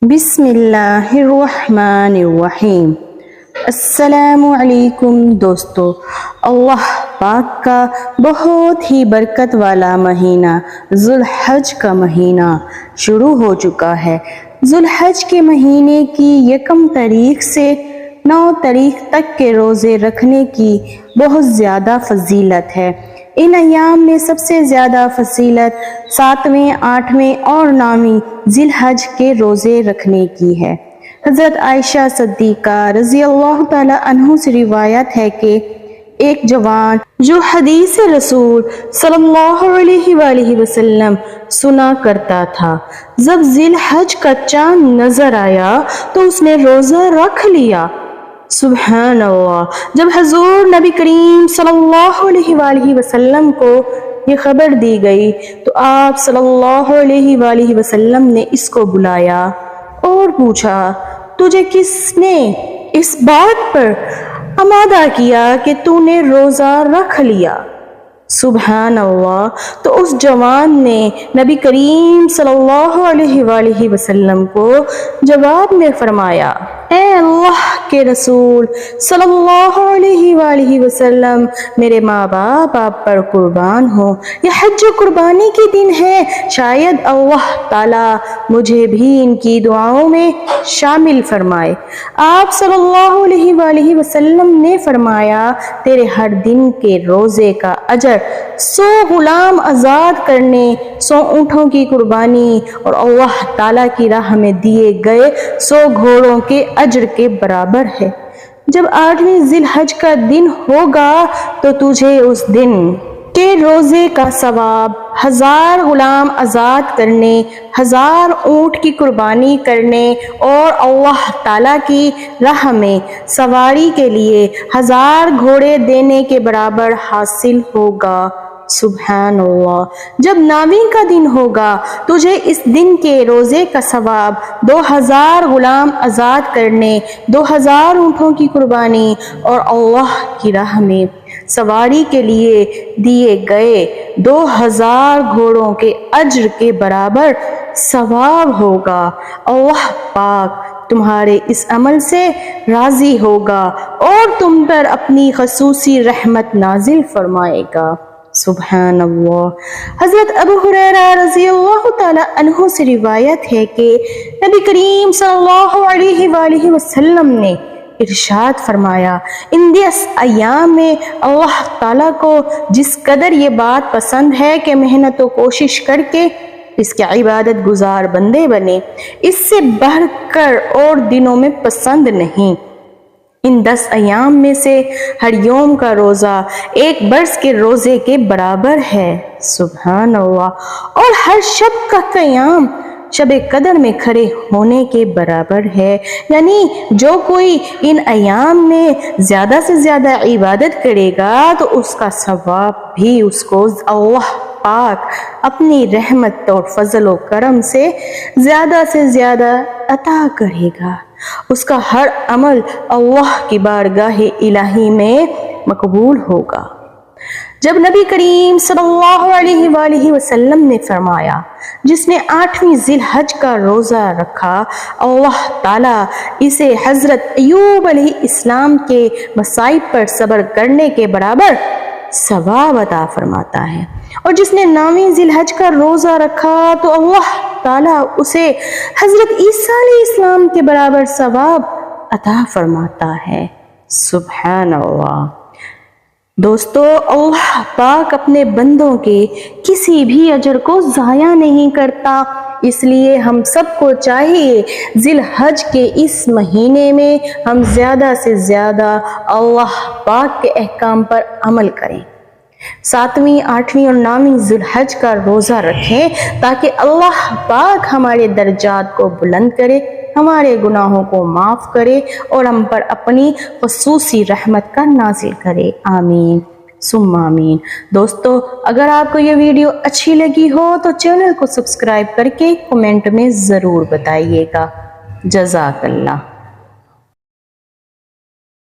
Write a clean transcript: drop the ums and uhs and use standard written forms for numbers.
بسم اللہ الرحمن الرحیم۔ السلام علیکم دوستو، اللہ پاک کا بہت ہی برکت والا مہینہ ذو الحج کا مہینہ شروع ہو چکا ہے۔ ذو الحج کے مہینے کی 1 تاریخ سے 9 تاریخ تک کے روزے رکھنے کی بہت زیادہ فضیلت ہے۔ ان ایام میں سب سے زیادہ فضیلت 7ویں، 8ویں اور 9ویں ذی الحج کے روزے رکھنے کی ہے۔ حضرت عائشہ صدیقہ رضی اللہ تعالی عنہ سے روایت ہے کہ ایک جوان جو حدیث رسول صلی اللہ علیہ وآلہ وسلم سنا کرتا تھا، جب ذی الحج کا چاند نظر آیا تو اس نے روزہ رکھ لیا۔ سبحان اللہ۔ جب حضور نبی کریم صلی اللہ علیہ وآلہ وسلم کو یہ خبر دی گئی تو آپ صلی اللہ علیہ وآلہ وسلم نے اس کو بلایا اور پوچھا، تجھے کس نے اس بات پر آمادہ کیا کہ تو نے روزہ رکھ لیا؟ سبحان اللہ۔ تو اس جوان نے نبی کریم صلی اللہ علیہ وآلہ وسلم کو جواب میں فرمایا، اے اللہ کے رسول صلی اللہ علیہ وآلہ وسلم، میرے ماں باپ آپ پر قربان ہوں، یہ حج و قربانی کی دن ہے، شاید اللہ تعالیٰ مجھے بھی ان کی دعاؤں میں شامل فرمائے۔ آپ صلی اللہ علیہ وآلہ وسلم نے فرمایا، تیرے ہر دن کے روزے کا اجر 100 غلام آزاد کرنے، 100 اونٹوں کی قربانی اور اللہ تعالیٰ کی راہ میں دیے گئے 100 گھوڑوں کے اجر کے برابر ہے۔ جب 8ویں ذی الحج کا دن ہوگا تو تجھے اس دن کے روزے کا ثواب 1000 غلام آزاد کرنے، 1000 اونٹ کی قربانی کرنے اور اللہ تعالیٰ کی راہ میں سواری کے لیے 1000 گھوڑے دینے کے برابر حاصل ہوگا۔ سبحان اللہ۔ جب 9ویں کا دن ہوگا تجھے اس دن کے روزے کا ثواب 2000 غلام آزاد کرنے، 2000 اونٹوں کی قربانی اور اللہ کی راہ میں سواری کے لیے دیے گئے 2000 گھوڑوں کے اجر کے برابر ثواب ہوگا۔ اللہ پاک تمہارے اس عمل سے راضی ہوگا اور تم پر اپنی خصوصی رحمت نازل فرمائے گا۔ سبحان اللہ۔ حضرت ابو ہریرہ رضی اللہ تعالی عنہ سے روایت ہے کہ نبی کریم صلی اللہ علیہ وآلہ وسلم نے ارشاد فرمایا، ان 10 ایام میں اللہ تعالیٰ کو جس قدر یہ بات پسند ہے کہ محنت و کوشش کر کے اس کے عبادت گزار بندے بنے، اس سے بڑھ کر اور دنوں میں پسند نہیں۔ ان 10 ایام میں سے ہر یوم کا روزہ 1 برس کے روزے کے برابر ہے۔ سبحان اللہ۔ اور ہر شب کا قیام شب قدر میں کھڑے ہونے کے برابر ہے، یعنی جو کوئی ان ایام میں زیادہ سے زیادہ عبادت کرے گا تو اس کا ثواب بھی اس کو اللہ پاک اپنی رحمت اور فضل و کرم سے زیادہ عطا کرے گا۔ اس کا ہر عمل اللہ کی بارگاہ الہی میں مقبول ہوگا۔ جب نبی کریم صلی اللہ علیہ وآلہ وسلم نے فرمایا، جس نے 8ویں ذی الحج کا روزہ رکھا، اللہ تعالیٰ اسے حضرت ایوب علیہ السلام کے مصائب پر صبر کرنے کے برابر ثواب عطا فرماتا ہے، اور جس نے 9ویں ذی الحج کا روزہ رکھا تو اللہ تعالیٰ اسے حضرت عیسیٰ علیہ السلام کے برابر ثواب عطا فرماتا ہے۔ سبحان اللہ۔ دوستو، اللہ پاک اپنے بندوں کے کسی بھی اجر کو ضائع نہیں کرتا، اس لیے ہم سب کو چاہیے ذی الحج کے اس مہینے میں ہم زیادہ سے زیادہ اللہ پاک کے احکام پر عمل کریں، 7ویں، 8ویں اور 9ویں ذی الحج کا روزہ رکھیں تاکہ اللہ پاک ہمارے درجات کو بلند کرے، ہمارے گناہوں کو معاف کرے اور ہم پر اپنی خصوصی رحمت کا نازل کرے۔ آمین ثم آمین۔ دوستو، اگر آپ کو یہ ویڈیو اچھی لگی ہو تو چینل کو سبسکرائب کر کے کمنٹ میں ضرور بتائیے گا۔ جزاک اللہ۔